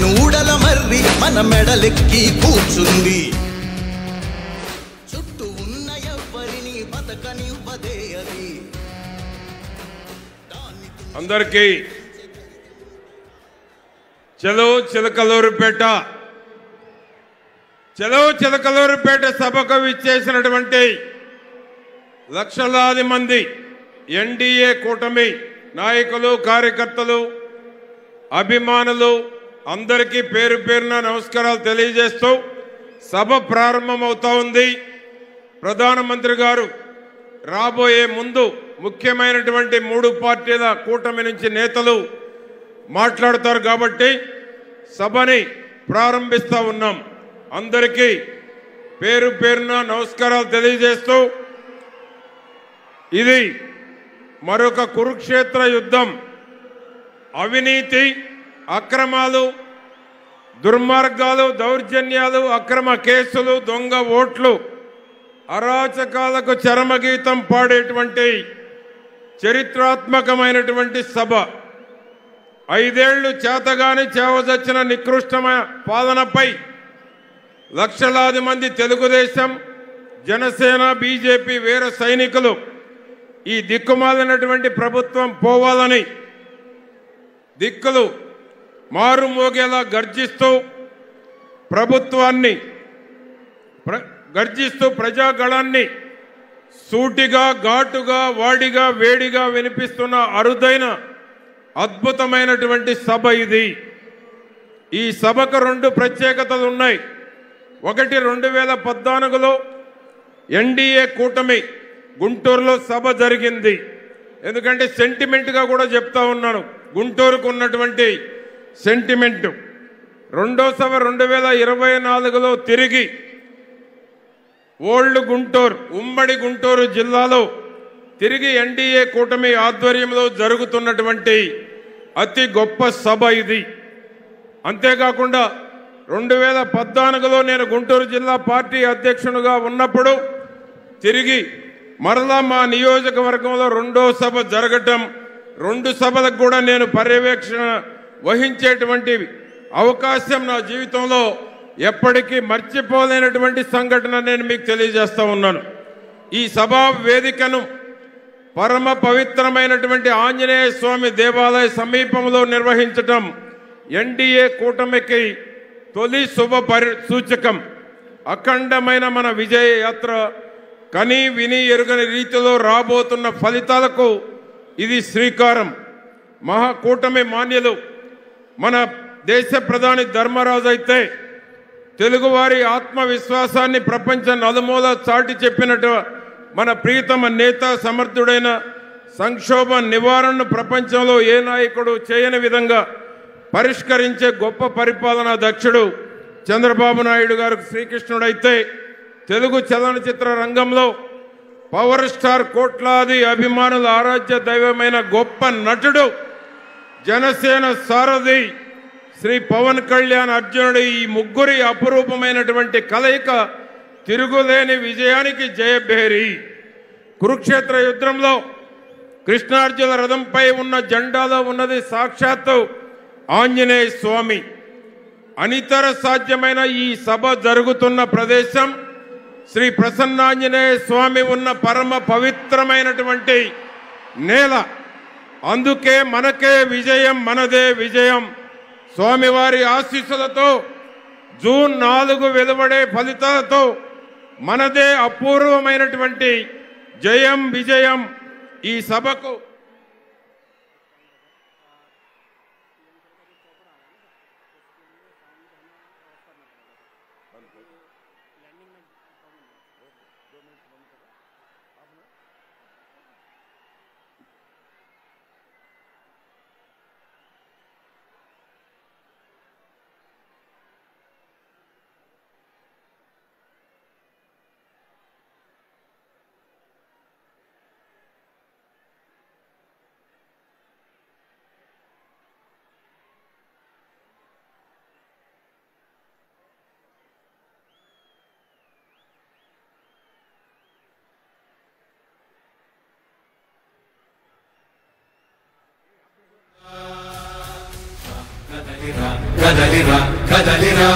నూడల మర్రి మన మెడలెక్కి కూర్చుంది. చుట్టూ ఉన్న ఎవ్వరిని బతకనివ్వదే అది. అందరికీ చలో చిలకలూరుపేట సభకు విచ్చేసినటువంటి లక్షలాది మంది ఎన్డీఏ కూటమి నాయకులు, కార్యకర్తలు, అభిమానులు అందరికీ పేరు పేరున నమస్కారాలు తెలియజేస్తూ సభ ప్రారంభమవుతా ఉంది. ప్రధానమంత్రి గారు రాబోయే ముందు ముఖ్యమైనటువంటి 3 పార్టీల కూటమి నుంచి నేతలు మాట్లాడతారు కాబట్టి సభని ప్రారంభిస్తూ ఉన్నాం. అందరికీ పేరు పేరున నమస్కారాలు తెలియజేస్తూ ఇది మరొక కురుక్షేత్ర యుద్ధం. అవినీతి, అక్రమాలు, దుర్మార్గాలు, దౌర్జన్యాలు, అక్రమ కేసులు, దొంగ ఓట్లు, అరాచకాలకు చరమగీతం పాడేటువంటి చరిత్రాత్మకమైనటువంటి సభ. 5 ఏళ్లు చేతగాని చేవదచ్చిన నికృష్టమైన పాలనపై లక్షలాది మంది తెలుగుదేశం, జనసేన, బీజేపీ వీర సైనికులు ఈ దిక్కుమాలినటువంటి ప్రభుత్వం పోవాలని దిక్కులు మారుమోగేలా గర్జిస్తూ ప్రజాగళాన్ని సూటిగా, ఘాటుగా, వాడిగా, వేడిగా వినిపిస్తున్న అరుదైన అద్భుతమైనటువంటి సభ ఇది. ఈ సభకు 2 ప్రత్యేకతలు ఉన్నాయి. ఒకటి, 2014లో ఎన్డీఏ కూటమి గుంటూరులో సభ జరిగింది. ఎందుకంటే సెంటిమెంట్గా కూడా చెప్తా ఉన్నాను, గుంటూరుకు ఉన్నటువంటి సెంటిమెంట్. రెండో సభ 2024లో తిరిగి ఓల్డ్ గుంటూరు, ఉమ్మడి గుంటూరు జిల్లాలో తిరిగి ఎన్డీఏ కూటమి ఆధ్వర్యంలో జరుగుతున్నటువంటి అతి గొప్ప సభ ఇది. అంతేకాకుండా 2014లో నేను గుంటూరు జిల్లా పార్టీ అధ్యక్షునిగా ఉన్నప్పుడు తిరిగి మరలా మా నియోజకవర్గంలో 2వ సభ జరగటం, 2 సభలకు కూడా నేను పర్యవేక్షణ వహించేటువంటి అవకాశం నా జీవితంలో ఎప్పటికీ మర్చిపోలేనటువంటి సంఘటన నేను మీకు తెలియజేస్తా ఉన్నాను. ఈ సభా వేదికను పరమ పవిత్రమైనటువంటి ఆంజనేయ స్వామి దేవాలయ సమీపంలో నిర్వహించటం ఎన్డీఏ కూటమికి తొలి శుభ సూచకం. అఖండమైన మన విజయ యాత్ర కని విని ఎరుగని రీతిలో రాబోతున్న ఫలితాలకు ఇది శ్రీకారం. మహాకూటమి మాన్యులు మన దేశ ప్రధాని ధర్మరాజు అయితే తెలుగువారి ఆత్మవిశ్వాసాన్ని ప్రపంచ నలుమూల చాటి చెప్పినట్టు మన ప్రియతమ నేత, సమర్థుడైన సంక్షోభ నివారణను ప్రపంచంలో ఏ నాయకుడు చేయని విధంగా పరిష్కరించే గొప్ప పరిపాలనా దక్షుడు చంద్రబాబు నాయుడు గారు శ్రీకృష్ణుడైతే, తెలుగు చలనచిత్ర రంగంలో పవర్ స్టార్, కోట్లాది అభిమానుల ఆరాధ్య దైవమైన గొప్ప నటుడు జనసేన సారథి శ్రీ పవన్ కళ్యాణ్ అర్జునుడు. ఈ ముగ్గురి అపురూపమైనటువంటి కలయిక తిరుగులేని విజయానికి జయభేరి. కురుక్షేత్ర యుద్ధంలో కృష్ణార్జున రథంపై ఉన్న జెండాలో ఉన్నది సాక్షాత్తు ఆంజనేయ స్వామి. అనితర సాధ్యమైన ఈ సభ జరుగుతున్న ప్రదేశం శ్రీ ప్రసన్నాంజనేయ స్వామి ఉన్న పరమ పవిత్రమైనటువంటి నేల. అందుకే మనకే విజయం, మనదే విజయం. స్వామివారి ఆశీస్సులతో జూన్ 4 వెలువడే ఫలితాలతో మనదే అపూర్వమైనటువంటి జయం, విజయం. ఈ సభకు కదలిరా కదలిరా